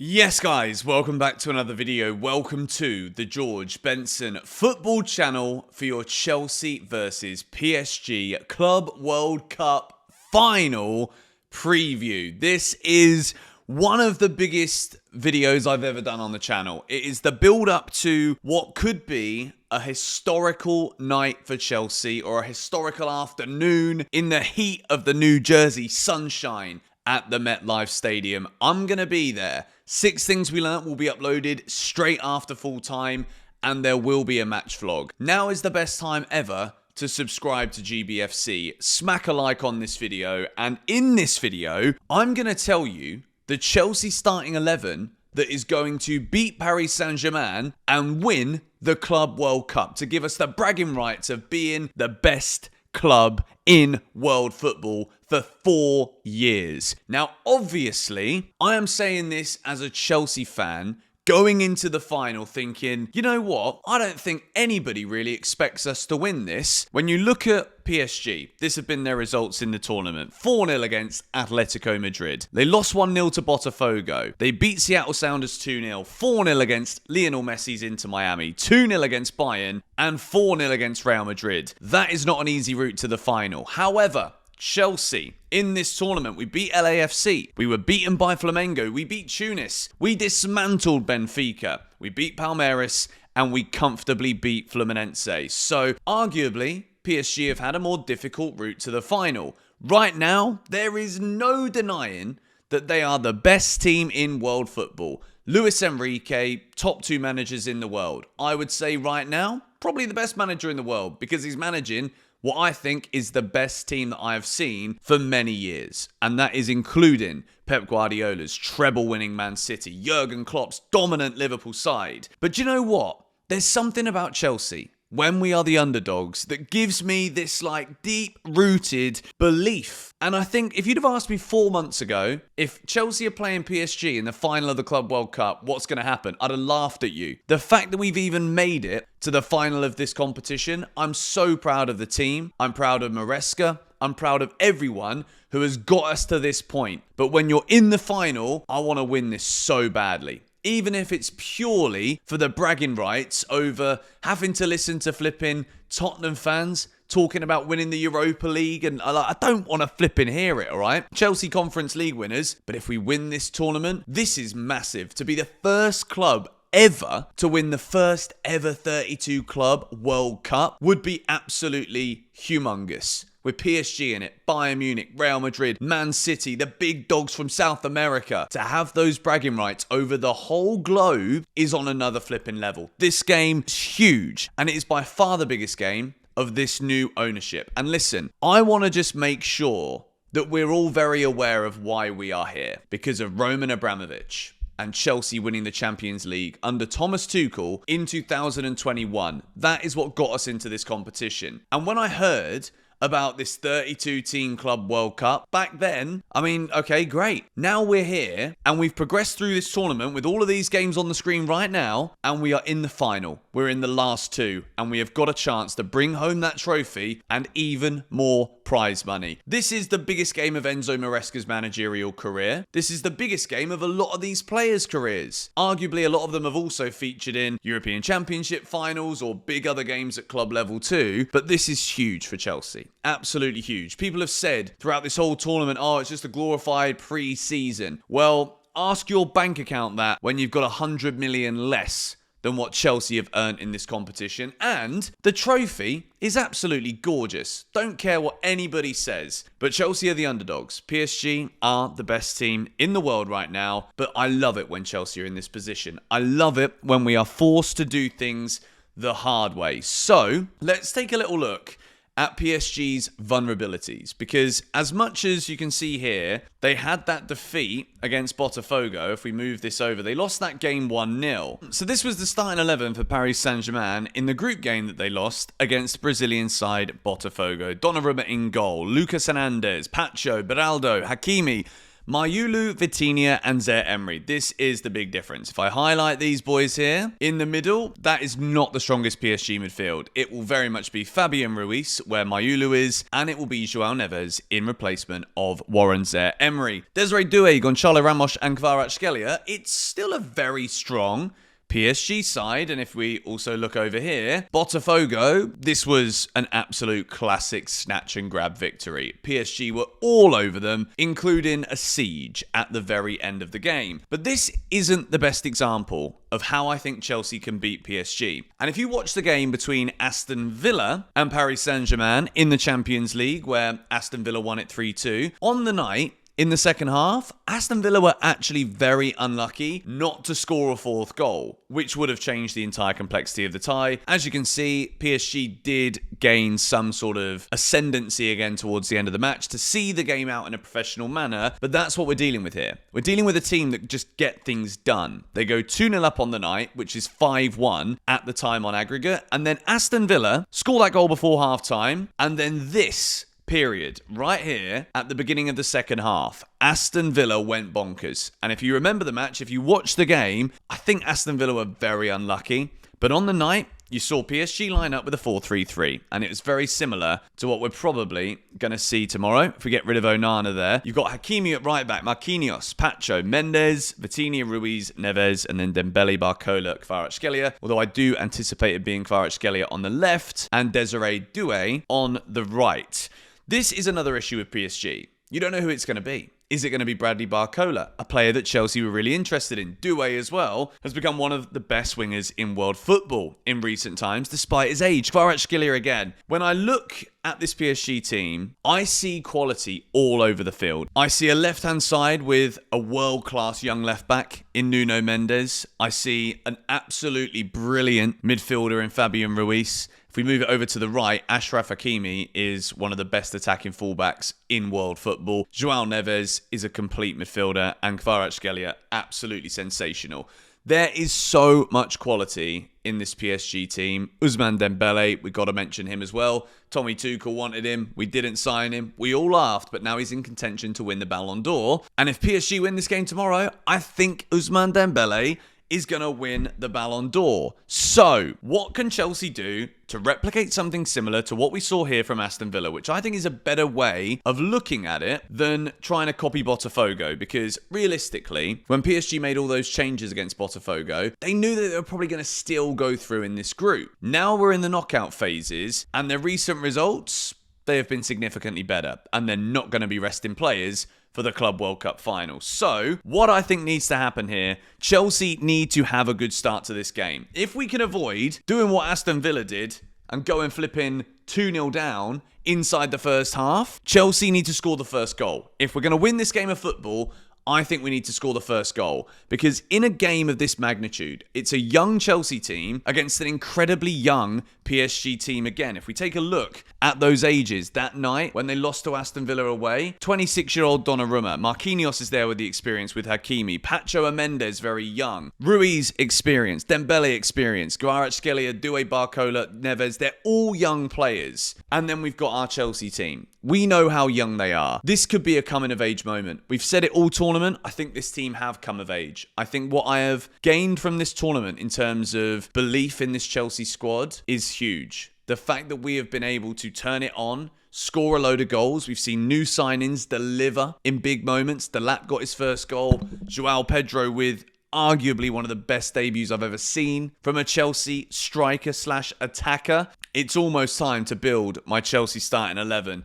Yes guys, welcome back to another video. Welcome to the George Benson football channel for your Chelsea versus PSG Club World Cup final preview. This is one of the biggest videos I've ever done on the channel. It is the build up to what could be a historical night for Chelsea, or a historical afternoon in the heat of the New Jersey sunshine at the MetLife Stadium. I'm going to be there. 6 things we learnt will be uploaded straight after full time, and there will be a match vlog. Now is the best time ever to subscribe to GBFC. Smack a like on this video, and in this video, I'm going to tell you the Chelsea starting 11 that is going to beat Paris Saint-Germain and win the Club World Cup, to give us the bragging rights of being the best club in world football for 4 years. Now, obviously, I am saying this as a Chelsea fan going into the final thinking, you know what? I don't think anybody really expects us to win this. When you look at PSG, this have been their results in the tournament. 4-0 against Atletico Madrid. They lost 1-0 to Botafogo. They beat Seattle Sounders 2-0. 4-0 against Lionel Messi's Inter Miami. 2-0 against Bayern. And 4-0 against Real Madrid. That is not an easy route to the final. However, Chelsea, in this tournament, we beat LAFC. We were beaten by Flamengo. We beat Tunis. We dismantled Benfica. We beat Palmeiras. And we comfortably beat Fluminense. So, arguably, PSG have had a more difficult route to the final. Right now, there is no denying that they are the best team in world football. Luis Enrique, top 2 managers in the world. I would say right now, probably the best manager in the world, because he's managing what I think is the best team that I have seen for many years. And that is including Pep Guardiola's treble-winning Man City, Jurgen Klopp's dominant Liverpool side. But you know what? There's something about Chelsea, when we are the underdogs, that gives me this deep-rooted belief. And I think if you'd have asked me 4 months ago, if Chelsea are playing PSG in the final of the Club World Cup, what's going to happen? I'd have laughed at you. The fact that we've even made it to the final of this competition, I'm so proud of the team. I'm proud of Maresca. I'm proud of everyone who has got us to this point. But when you're in the final, I want to win this so badly. Even if it's purely for the bragging rights over having to listen to flipping Tottenham fans talking about winning the Europa League, and I don't want to flipping hear it, all right? Chelsea Conference League winners, but if we win this tournament, this is massive. To be the first club ever to win the first ever 32 club World Cup would be absolutely humongous. With PSG in it, Bayern Munich, Real Madrid, Man City, the big dogs from South America. To have those bragging rights over the whole globe is on another flipping level. This game is huge, and it is by far the biggest game of this new ownership. And listen, I want to just make sure that we're all very aware of why we are here. Because of Roman Abramovich and Chelsea winning the Champions League under Thomas Tuchel in 2021. That is what got us into this competition. And when I heard about this 32-team Club World Cup, back then, I mean, okay, great. Now we're here, and we've progressed through this tournament with all of these games on the screen right now, and we are in the final. We're in the last 2, and we have got a chance to bring home that trophy and even more prize money. This is the biggest game of Enzo Maresca's managerial career. This is the biggest game of a lot of these players' careers. Arguably, a lot of them have also featured in European Championship finals or big other games at club level too, but this is huge for Chelsea. Absolutely huge. People have said throughout this whole tournament, oh, it's just a glorified pre-season. Well, ask your bank account that when you've got 100 million less than what Chelsea have earned in this competition. And the trophy is absolutely gorgeous. Don't care what anybody says. But Chelsea are the underdogs. PSG are the best team in the world right now. But I love it when Chelsea are in this position. I love it when we are forced to do things the hard way. So let's take a little look at PSG's vulnerabilities, because as much as you can see here, they had that defeat against Botafogo. If we move this over, they lost that game 1-0. So this was the starting 11 for Paris Saint-Germain in the group game that they lost against Brazilian side Botafogo. Donnarumma in goal, Lucas Hernandez, Pacho, Beraldo, Hakimi, Mayulu, Vitinha, and Zaire Emery. This is the big difference. If I highlight these boys here, in the middle, that is not the strongest PSG midfield. It will very much be Fabian Ruiz, where Mayulu is, and it will be João Neves in replacement of Warren Zaire Emery. Desiree Doué, Gonçalo Ramos, and Kvaratskhelia. It's still a very strong PSG side, and if we also look over here, Botafogo, this was an absolute classic snatch and grab victory. PSG were all over them, including a siege at the very end of the game. But this isn't the best example of how I think Chelsea can beat PSG. And if you watch the game between Aston Villa and Paris Saint-Germain in the Champions League, where Aston Villa won it 3-2, on the night, in the second half, Aston Villa were actually very unlucky not to score a fourth goal, which would have changed the entire complexity of the tie. As you can see, PSG did gain some sort of ascendancy again towards the end of the match to see the game out in a professional manner, but that's what we're dealing with here. We're dealing with a team that just get things done. They go 2-0 up on the night, which is 5-1 at the time on aggregate, and then Aston Villa score that goal before half-time, and then this period right here at the beginning of the second half, Aston Villa went bonkers. And if you remember the match, if you watch the game, I think Aston Villa were very unlucky. But on the night, you saw PSG line up with a 4-3-3, and it was very similar to what we're probably going to see tomorrow. If we get rid of Onana there, you've got Hakimi at right back, Marquinhos, Pacho, Mendes, Vitinha, Ruiz, Neves, and then Dembele, Barcola, Kvaratskhelia. Although I do anticipate it being Kvaratskhelia on the left and Desiree Doué on the right. This is another issue with PSG. You don't know who it's going to be. Is it going to be Bradley Barcola, a player that Chelsea were really interested in? Doué as well has become one of the best wingers in world football in recent times, despite his age. Kvaratskhelia again. When I look at this PSG team, I see quality all over the field. I see a left-hand side with a world-class young left-back in Nuno Mendes. I see an absolutely brilliant midfielder in Fabian Ruiz. If we move it over to the right, Achraf Hakimi is one of the best attacking fullbacks in world football. João Neves is a complete midfielder, and Kvaratskhelia, absolutely sensational. There is so much quality in this PSG team. Ousmane Dembele, we've got to mention him as well. Tommy Tuchel wanted him. We didn't sign him. We all laughed, but now he's in contention to win the Ballon d'Or. And if PSG win this game tomorrow, I think Ousmane Dembele is going to win the Ballon d'Or. So, what can Chelsea do to replicate something similar to what we saw here from Aston Villa, which I think is a better way of looking at it than trying to copy Botafogo? Because realistically, when PSG made all those changes against Botafogo, they knew that they were probably going to still go through in this group. Now we're in the knockout phases, and their recent results, they have been significantly better, and they're not going to be resting players for the Club World Cup final. So, what I think needs to happen here, Chelsea need to have a good start to this game. If we can avoid doing what Aston Villa did and go and flipping 2-0 down inside the first half, Chelsea need to score the first goal. If we're going to win this game of football, I think we need to score the first goal, because in a game of this magnitude, it's a young Chelsea team against an incredibly young PSG team again. If we take a look at those ages, that night when they lost to Aston Villa away, 26-year-old Donnarumma, Marquinhos is there with the experience with Hakimi, Pacho and Mendes very young, Ruiz experience, Dembele experience, Kvaratskhelia, Doué, Barcola, Neves, they're all young players. And then we've got our Chelsea team. We know how young they are. This could be a coming-of-age moment. We've said it all tournament. I think this team have come of age. I think what I have gained from this tournament in terms of belief in this Chelsea squad is huge. The fact that we have been able to turn it on, score a load of goals. We've seen new signings deliver in big moments. Delap got his first goal. Joao Pedro with arguably one of the best debuts I've ever seen from a Chelsea striker slash attacker. It's almost time to build my Chelsea starting 11.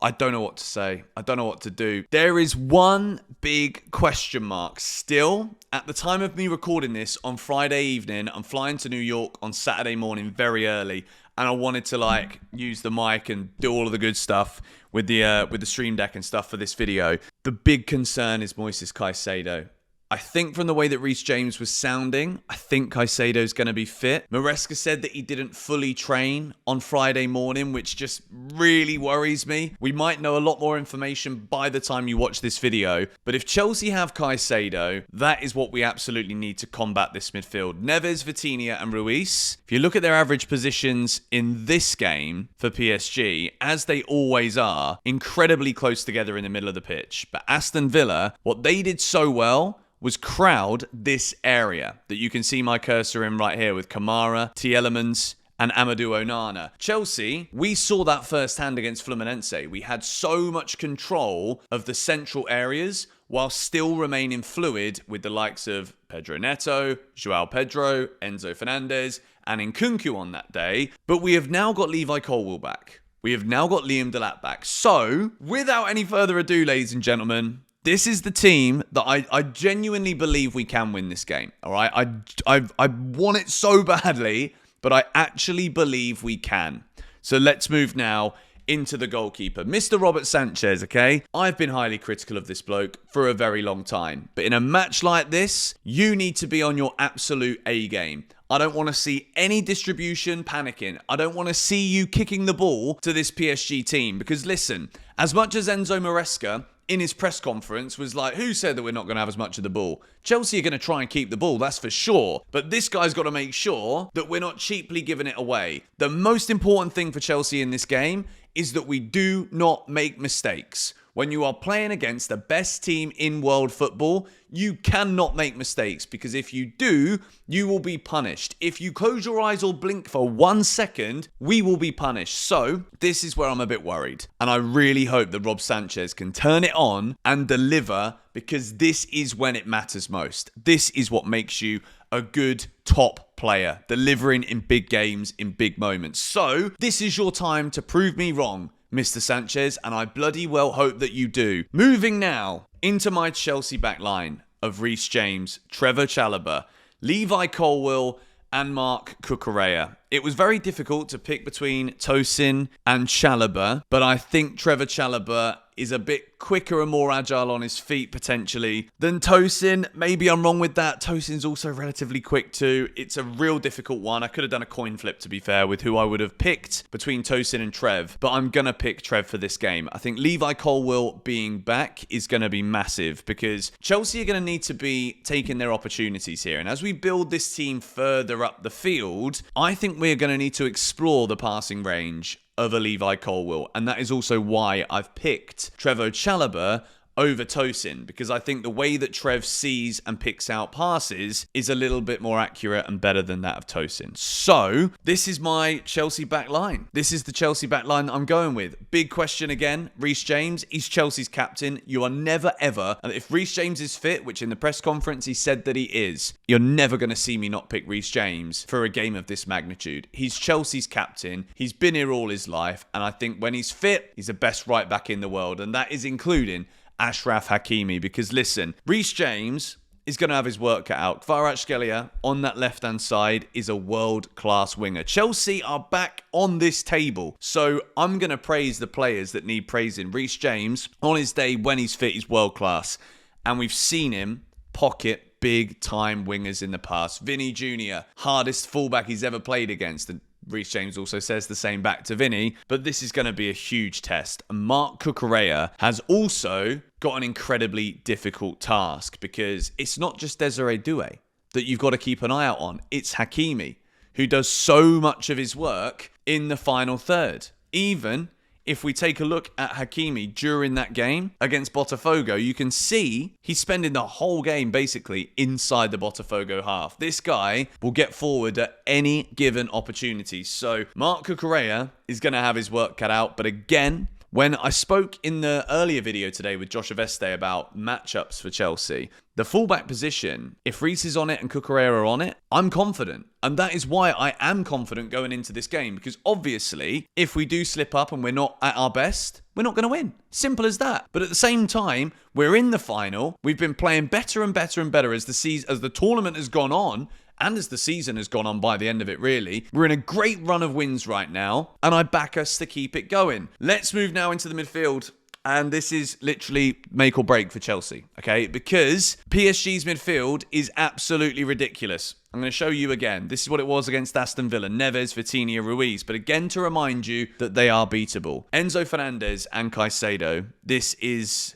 I don't know what to say. I don't know what to do. There is one big question mark still. At the time of me recording this on Friday evening, I'm flying to New York on Saturday morning very early, and I wanted to use the mic and do all of the good stuff with the stream deck and stuff for this video. The big concern is Moises Caicedo. I think from the way that Reece James was sounding, I think Caicedo's going to be fit. Maresca said that he didn't fully train on Friday morning, which just really worries me. We might know a lot more information by the time you watch this video. But if Chelsea have Caicedo, that is what we absolutely need to combat this midfield. Neves, Vitinha and Ruiz. If you look at their average positions in this game for PSG, as they always are, incredibly close together in the middle of the pitch. But Aston Villa, what they did so well was crowd this area that you can see my cursor in right here with Kamara, Tielemans, and Amadou Onana. Chelsea, we saw that firsthand against Fluminense. We had so much control of the central areas while still remaining fluid with the likes of Pedro Neto, Joao Pedro, Enzo Fernandez, and Nkunku on that day. But we have now got Levi Colwill back. We have now got Liam Delap back. So, without any further ado, ladies and gentlemen, this is the team that I genuinely believe we can win this game, all right? I want it so badly, but I actually believe we can. So let's move now into the goalkeeper. Mr. Robert Sanchez, okay? I've been highly critical of this bloke for a very long time. But in a match like this, you need to be on your absolute A game. I don't want to see any distribution panicking. I don't want to see you kicking the ball to this PSG team. Because listen, as much as Enzo Maresca in his press conference was like, who said that we're not going to have as much of the ball? Chelsea are going to try and keep the ball, that's for sure. But this guy's got to make sure that we're not cheaply giving it away. The most important thing for Chelsea in this game is that we do not make mistakes. When you are playing against the best team in world football, you cannot make mistakes, because if you do, you will be punished. If you close your eyes or blink for 1 second, we will be punished. So this is where I'm a bit worried. And I really hope that Rob Sanchez can turn it on and deliver, because this is when it matters most. This is what makes you a good top player, delivering in big games, in big moments. So this is your time to prove me wrong, Mr. Sanchez, and I bloody well hope that you do. Moving now into my Chelsea backline of Reece James, Trevor Chalobah, Levi Colwill, and Marc Cucurella. It was very difficult to pick between Tosin and Chalobah, but I think Trevor Chalobah is a bit quicker and more agile on his feet potentially than Tosin. Maybe I'm wrong with that. Tosin's also relatively quick too. It's a real difficult one. I could have done a coin flip, to be fair, with who I would have picked between Tosin and Trev, but I'm going to pick Trev for this game. I think Levi Colwill being back is going to be massive, because Chelsea are going to need to be taking their opportunities here. And as we build this team further up the field, I think we're going to need to explore the passing range of a Levi Colwill. And that is also why I've picked Trevoh Chalobah over Tosin, because I think the way that Trev sees and picks out passes is a little bit more accurate and better than that of Tosin. So this is my Chelsea back line. This is the Chelsea back line that I'm going with. Big question again, Reece James. He's Chelsea's captain. You are never ever, and if Reece James is fit, which in the press conference he said that he is, you're never going to see me not pick Reece James for a game of this magnitude. He's Chelsea's captain. He's been here all his life, and I think when he's fit, he's the best right back in the world, and that is including Achraf Hakimi, because listen, Reece James is going to have his work cut out. Kvaratskhelia on that left-hand side is a world-class winger. Chelsea are back on this table, so I'm going to praise the players that need praising. Reece James, on his day when he's fit, is world-class, and we've seen him pocket big-time wingers in the past. Vinny Jr., hardest fullback he's ever played against, and Reece James also says the same back to Vinny, but this is going to be a huge test. Marc Cucurella has also got an incredibly difficult task, because it's not just Desiree Doué that you've got to keep an eye out on. It's Hakimi, who does so much of his work in the final third. Even if we take a look at Hakimi during that game against Botafogo, you can see he's spending the whole game basically inside the Botafogo half. This guy will get forward at any given opportunity. So Marc Cucurella is going to have his work cut out. But again, when I spoke in the earlier video today with Josh Aveste about matchups for Chelsea, the fullback position, if Reece is on it and Cucurella are on it, I'm confident. And that is why I am confident going into this game. Because obviously, if we do slip up and we're not at our best, we're not going to win. Simple as that. But at the same time, we're in the final. We've been playing better and better and better as the tournament has gone on. And as the season has gone on by the end of it, really. We're in a great run of wins right now, and I back us to keep it going. Let's move now into the midfield. And this is literally make or break for Chelsea, okay? Because PSG's midfield is absolutely ridiculous. I'm going to show you again. This is what it was against Aston Villa. Neves, Vitinha, Ruiz. But again, to remind you that they are beatable. Enzo Fernandez and Caicedo, this is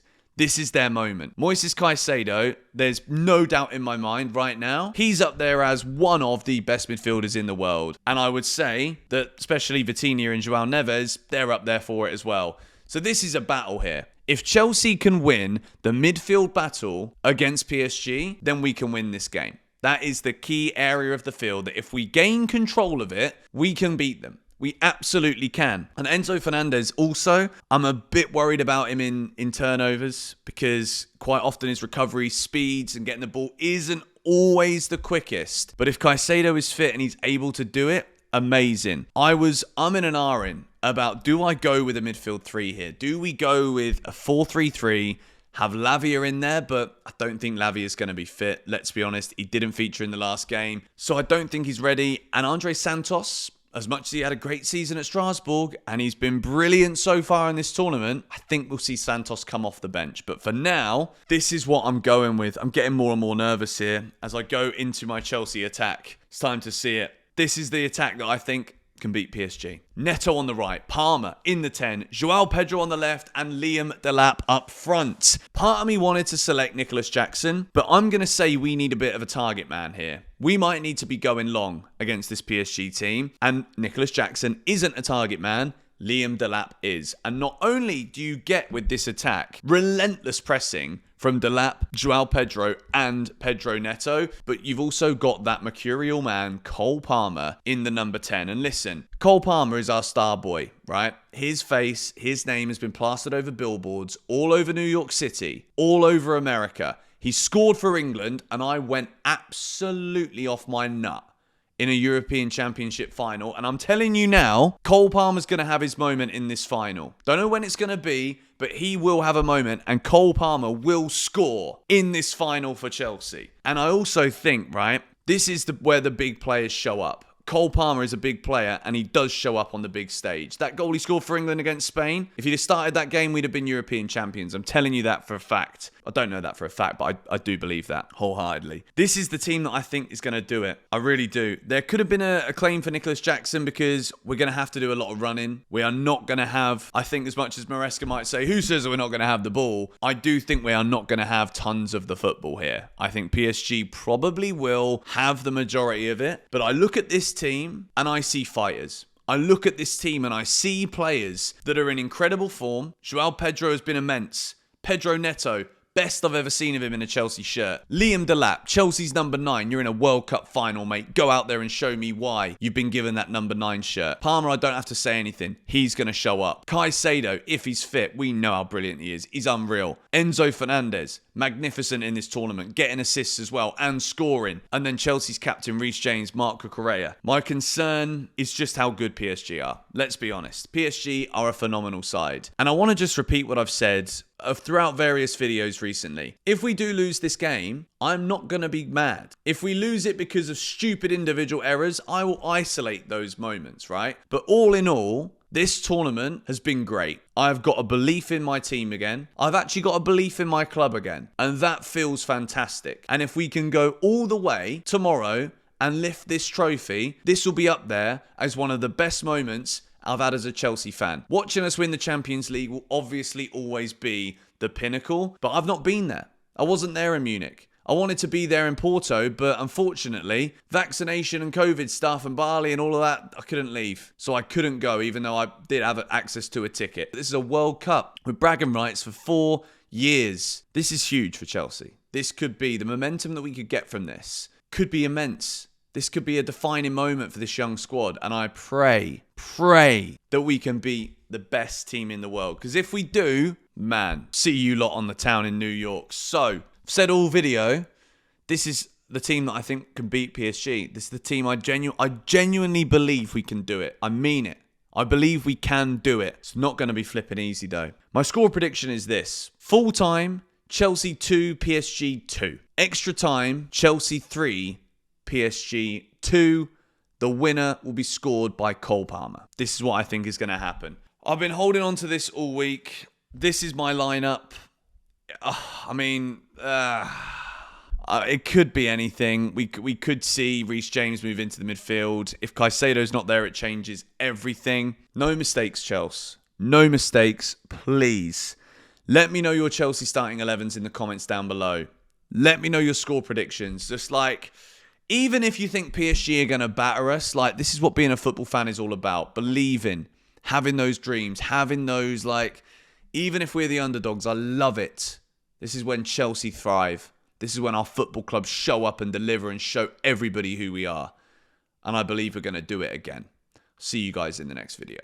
their moment. Moises Caicedo, there's no doubt in my mind right now, he's up there as one of the best midfielders in the world. And I would say that especially Vitinha and João Neves, they're up there for it as well. So this is a battle here. If Chelsea can win the midfield battle against PSG, then we can win this game. That is the key area of the field, that if we gain control of it, we can beat them. We absolutely can. And Enzo Fernandez also, I'm a bit worried about him in turnovers, because quite often his recovery speeds and getting the ball isn't always the quickest. But if Caicedo is fit and he's able to do it, amazing. I'm in an R-in about, do I go with a midfield three here? Do we go with a 4-3-3? Have Lavia in there, but I don't think Lavia is going to be fit. Let's be honest, he didn't feature in the last game, so I don't think he's ready. And Andre Santos, as much as he had a great season at Strasbourg, and he's been brilliant so far in this tournament, I think we'll see Santos come off the bench. But for now, this is what I'm going with. I'm getting more and more nervous here as I go into my Chelsea attack. It's time to see it. This is the attack that I think can beat PSG. Neto on the right, Palmer in the 10, João Pedro on the left, and Liam Delap up front. Part of me wanted to select Nicholas Jackson, but I'm going to say we need a bit of a target man here. We might need to be going long against this PSG team, and Nicholas Jackson isn't a target man. Liam Delap is. And not only do you get with this attack relentless pressing from Delap, João Pedro, and Pedro Neto, but you've also got that mercurial man, Cole Palmer, in the number 10. And listen, Cole Palmer is our star boy, right? His face, his name has been plastered over billboards all over New York City, all over America. He scored for England, and I went absolutely off my nut in a European Championship final. And I'm telling you now, Cole Palmer's going to have his moment in this final. Don't know when it's going to be, but he will have a moment, and Cole Palmer will score in this final for Chelsea. And I also think, right, this is where the big players show up. Cole Palmer is a big player, and he does show up on the big stage. That goal he scored for England against Spain, if he'd have started that game, we'd have been European champions. I'm telling you that for a fact. I don't know that for a fact, but I do believe that wholeheartedly. This is the team that I think is going to do it. I really do. There could have been a claim for Nicholas Jackson, because we're going to have to do a lot of running. We are not going to have, I think, as much as Maresca might say, who says we're not going to have the ball? I do think we are not going to have tons of the football here. I think PSG probably will have the majority of it, but I look at this team and I see fighters. I look at this team and I see players that are in incredible form. João Pedro has been immense. Pedro Neto, best I've ever seen of him in a Chelsea shirt. Liam Delap, Chelsea's number 9. You're in a World Cup final, mate. Go out there and show me why you've been given that number 9 shirt. Palmer, I don't have to say anything. He's going to show up. Caicedo, if he's fit, we know how brilliant he is. He's unreal. Enzo Fernandez, magnificent in this tournament, getting assists as well and scoring. And then Chelsea's captain, Reece James, Marco Correa. My concern is just how good PSG are. Let's be honest. PSG are a phenomenal side. And I want to just repeat what I've said throughout various videos recently. If we do lose this game, I'm not going to be mad. If we lose it because of stupid individual errors, I will isolate those moments, right? But all in all, this tournament has been great. I've got a belief in my team again. I've actually got a belief in my club again. And that feels fantastic. And if we can go all the way tomorrow and lift this trophy, this will be up there as one of the best moments I've had as a Chelsea fan. Watching us win the Champions League will obviously always be the pinnacle, but I've not been there. I wasn't there in Munich. I wanted to be there in Porto, but unfortunately, vaccination and COVID stuff and Bali and all of that, I couldn't leave. So I couldn't go, even though I did have access to a ticket. This is a World Cup with bragging rights for 4 years. This is huge for Chelsea. This could be, the momentum that we could get from this could be immense. This could be a defining moment for this young squad. And I pray that we can beat the best team in the world. Because if we do, man, see you lot on the town in New York. So, I've said all video, this is the team that I think can beat PSG. This is the team I genuinely believe we can do it. I mean it. I believe we can do it. It's not going to be flipping easy though. My score prediction is this. Full time, Chelsea 2, PSG 2. Extra time, Chelsea 3, PSG 2. The winner will be scored by Cole Palmer. This is what I think is going to happen. I've been holding on to this all week. This is my lineup. I mean, it could be anything. We could see Reece James move into the midfield. If Caicedo's not there, it changes everything. No mistakes, Chelsea. No mistakes, please. Let me know your Chelsea starting 11s in the comments down below. Let me know your score predictions. Just like, even if you think PSG are going to batter us, like, this is what being a football fan is all about. Believing, having those dreams, having those, like, even if we're the underdogs, I love it. This is when Chelsea thrive. This is when our football clubs show up and deliver and show everybody who we are. And I believe we're going to do it again. See you guys in the next video.